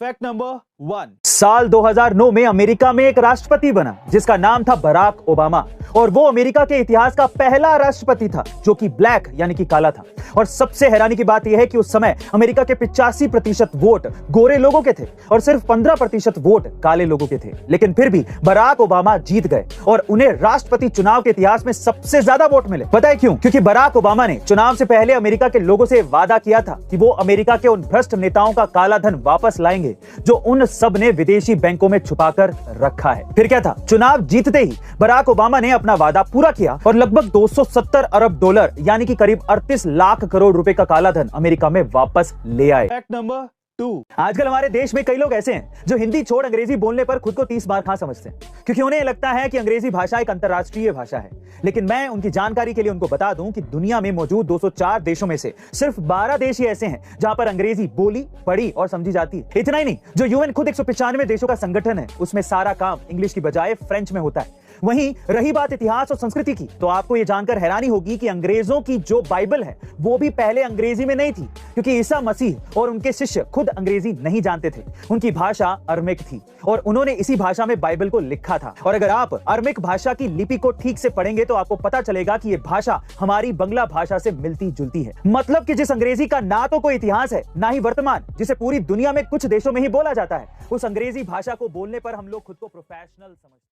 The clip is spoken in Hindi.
Fact number 1। साल 2009 में अमेरिका में एक राष्ट्रपति बना जिसका नाम था बराक ओबामा, और वो अमेरिका के इतिहास का पहला राष्ट्रपति था जो कि ब्लैक यानी कि काला था। और सबसे हैरानी की बात यह है कि उस समय अमेरिका के 85% वोट गोरे लोगों के थे और सिर्फ 15% वोट काले लोगों के थे। लेकिन फिर भी बराक ओबामा जीत गए और उन्हें राष्ट्रपति चुनाव के इतिहास में सबसे ज्यादा वोट मिले। पता है क्यों? क्योंकि बराक ओबामा ने चुनाव से पहले अमेरिका के लोगों से वादा किया था कि वो अमेरिका के उन भ्रष्ट नेताओं का काला धन वापस लाएंगे जो उन सब ने विदेशी बैंकों में छुपाकर रखा है। फिर क्या था? चुनाव जीतते ही बराक ओबामा ने अपना वादा पूरा किया और लगभग 270 अरब डॉलर यानी कि करीब 38 लाख करोड़ रुपए का काला धन अमेरिका में वापस ले आए। Fact number 2। आजकल हमारे देश में कई लोग ऐसे हैं जो हिंदी छोड़ अंग्रेजी बोलने पर खुद को 30 बार खा समझते हैं, क्योंकि उन्हें लगता है कि अंग्रेजी भाषा एक अंतर्राष्ट्रीय भाषा है। लेकिन मैं उनकी जानकारी के लिए उनको बता दूं कि दुनिया में मौजूद 204 देशों में से सिर्फ 12 देश ही ऐसे हैं जहां पर अंग्रेजी बोली, पढ़ी और समझी जाती है। इतना ही नहीं, जो यूएन खुद 195 देशों का संगठन है उसमें सारा काम इंग्लिश की बजाय फ्रेंच में होता है। वहीं रही बात इतिहास और संस्कृति की, तो आपको यह जानकर हैरानी होगी कि अंग्रेजों की जो बाइबल है वो भी पहले अंग्रेजी में नहीं थी, क्योंकि ईसा मसीह और उनके शिष्य खुद अंग्रेजी नहीं जानते थे। उनकी भाषा अरमिक थी और उन्होंने इसी भाषा में बाइबल को लिखा था। और अगर आप अरमिक भाषा की लिपि को ठीक से पढ़ेंगे तो आपको पता चलेगा कि यह भाषा हमारी बंगला भाषा से मिलती जुलती है। मतलब कि जिस अंग्रेजी का ना तो कोई इतिहास है ना ही वर्तमान, जिसे पूरी दुनिया में कुछ देशों में ही बोला जाता है, उस अंग्रेजी भाषा को बोलने पर हम लोग खुद को प्रोफेशनल समझते हैं।